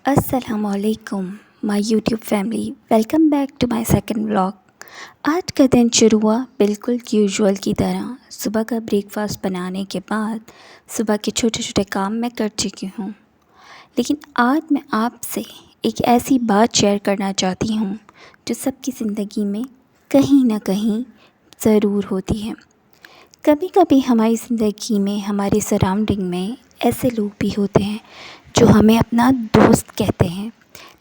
السلام علیکم my YouTube family, welcome back to my second vlog. آج کا دن شروع ہوا بالکل یوزول کی طرح۔ صبح کا بریک فاسٹ بنانے کے بعد صبح کے چھوٹے چھوٹے کام میں کر چکی ہوں، لیکن آج میں آپ سے ایک ایسی بات شیئر کرنا چاہتی ہوں جو سب کی زندگی میں کہیں نہ کہیں ضرور ہوتی ہے۔ کبھی کبھی ہماری زندگی میں، ہمارے سراؤنڈنگ میں ایسے لوگ بھی ہوتے ہیں جو ہمیں اپنا دوست کہتے ہیں،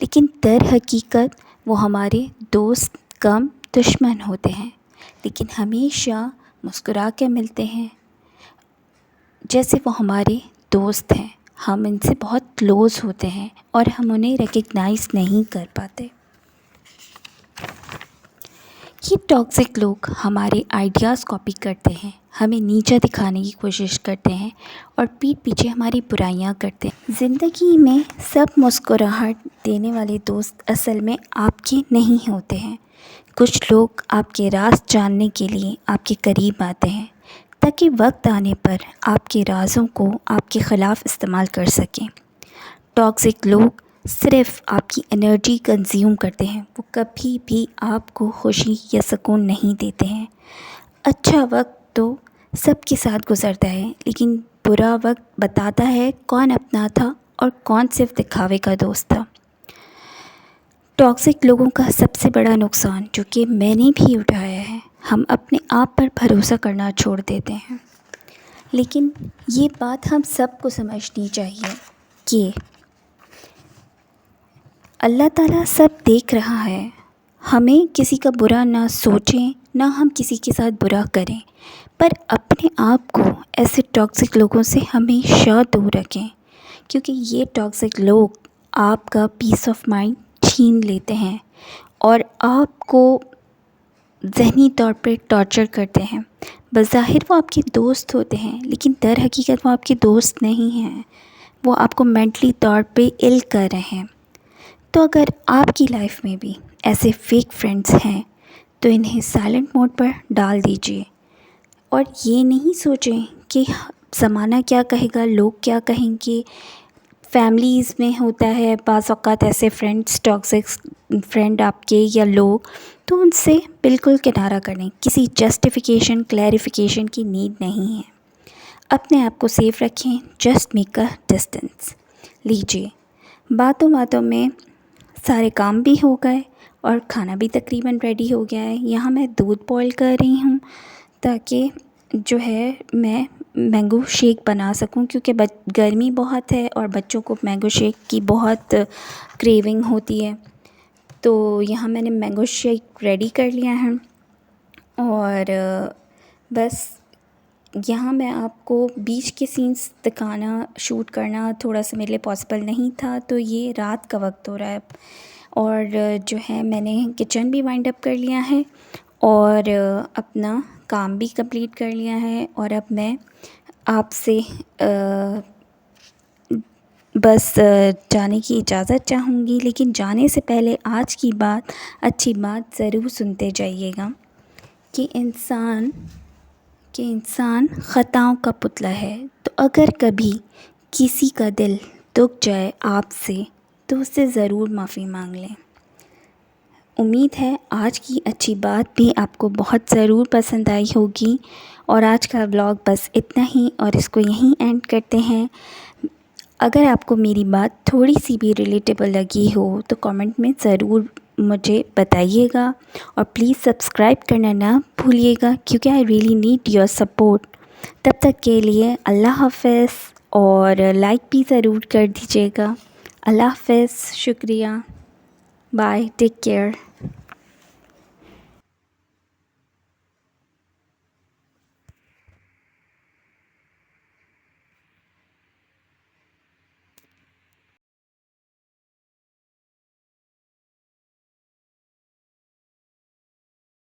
لیکن در حقیقت وہ ہمارے دوست کم دشمن ہوتے ہیں، لیکن ہمیشہ مسکرا کے ملتے ہیں جیسے وہ ہمارے دوست ہیں۔ ہم ان سے بہت کلوز ہوتے ہیں اور ہم انہیں ریکگنائز نہیں کر پاتے۔ یہ ٹاکسک لوگ ہمارے آئیڈیاز کاپی کرتے ہیں، ہمیں نیچا دکھانے کی کوشش کرتے ہیں اور پیٹھ پیچھے ہماری برائیاں کرتے ہیں۔ زندگی میں سب مسکراہٹ دینے والے دوست اصل میں آپ کے نہیں ہوتے ہیں۔ کچھ لوگ آپ کے راز جاننے کے لیے آپ کے قریب آتے ہیں تاکہ وقت آنے پر آپ کے رازوں کو آپ کے خلاف استعمال کر سکیں۔ ٹاکسک لوگ صرف آپ کی انرجی کنزیوم کرتے ہیں، وہ کبھی بھی آپ کو خوشی یا سکون نہیں دیتے ہیں۔ اچھا وقت تو سب کے ساتھ گزرتا ہے، لیکن برا وقت بتاتا ہے کون اپنا تھا اور کون صرف دکھاوے کا دوست تھا۔ ٹاکسک لوگوں کا سب سے بڑا نقصان جو کہ میں نے بھی اٹھایا ہے، ہم اپنے آپ پر بھروسہ کرنا چھوڑ دیتے ہیں۔ لیکن یہ بات ہم سب کو سمجھنی چاہیے کہ اللہ تعالیٰ سب دیکھ رہا ہے۔ ہمیں کسی کا برا نہ سوچیں، نہ ہم کسی کے ساتھ برا کریں، پر اپنے آپ کو ایسے ٹاکسک لوگوں سے ہمیشہ دور رکھیں، کیونکہ یہ ٹاکسک لوگ آپ کا پیس آف مائنڈ چھین لیتے ہیں اور آپ کو ذہنی طور پر ٹارچر کرتے ہیں۔ بظاہر وہ آپ کے دوست ہوتے ہیں، لیکن در حقیقت وہ آپ کے دوست نہیں ہیں، وہ آپ کو مینٹلی طور پہ اِل کر رہے ہیں۔ تو اگر آپ کی لائف میں بھی ایسے فیک فرینڈز ہیں تو انہیں سائلنٹ موڈ پر ڈال دیجیے، اور یہ نہیں سوچیں کہ زمانہ کیا کہے گا، لوگ کیا کہیں گے۔ فیملیز میں ہوتا ہے بعض اوقات ایسے فرینڈس، ٹاکسک فرینڈ آپ کے یا لوگ، تو ان سے بالکل کنارہ کریں، کسی جسٹیفیکیشن کلیریفیکیشن کی نیڈ نہیں ہے۔ اپنے آپ کو سیف رکھیں، جسٹ میک اے ڈسٹینس لیجیے۔ باتوں باتوں میں سارے کام بھی ہو گئے اور کھانا بھی تقریباً ریڈی ہو گیا ہے۔ یہاں میں دودھ بوائل کر رہی ہوں تاکہ جو ہے میں مینگو شیک بنا سکوں، کیونکہ گرمی بہت ہے اور بچوں کو مینگو شیک کی بہت کریونگ ہوتی ہے۔ تو یہاں میں نے مینگو شیک ریڈی کر لیا ہے، اور بس یہاں میں آپ کو بیچ کے سینس دکھانا، شوٹ کرنا تھوڑا سا میرے لیے پاسبل نہیں تھا، تو یہ رات کا وقت ہو رہا ہے، اور جو ہے میں نے کچن بھی وائنڈ اپ کر لیا ہے اور اپنا کام بھی کمپلیٹ کر لیا ہے، اور اب میں آپ سے بس جانے کی اجازت چاہوں گی۔ لیکن جانے سے پہلے آج کی بات، اچھی بات ضرور سنتے جائیے گا کہ انسان خطاؤں کا پتلا ہے، تو اگر کبھی کسی کا دل دکھ جائے آپ سے تو اس سے ضرور معافی مانگ لیں۔ امید ہے آج کی اچھی بات بھی آپ کو بہت ضرور پسند آئی ہوگی، اور آج کا ولاگ بس اتنا ہی، اور اس کو یہیں اینڈ کرتے ہیں۔ اگر آپ کو میری بات تھوڑی سی بھی ریلیٹیبل لگی ہو تو کامنٹ میں ضرور مجھے بتائیے گا، اور پلیز سبسکرائب کرنا نہ بھولیے گا، کیونکہ I really need your support. تب تک کے لیے اللہ حافظ، اور لائک بھی ضرور کر دیجیے گا۔ اللہ حافظ، شکریہ، بائے، ٹیک کیئر۔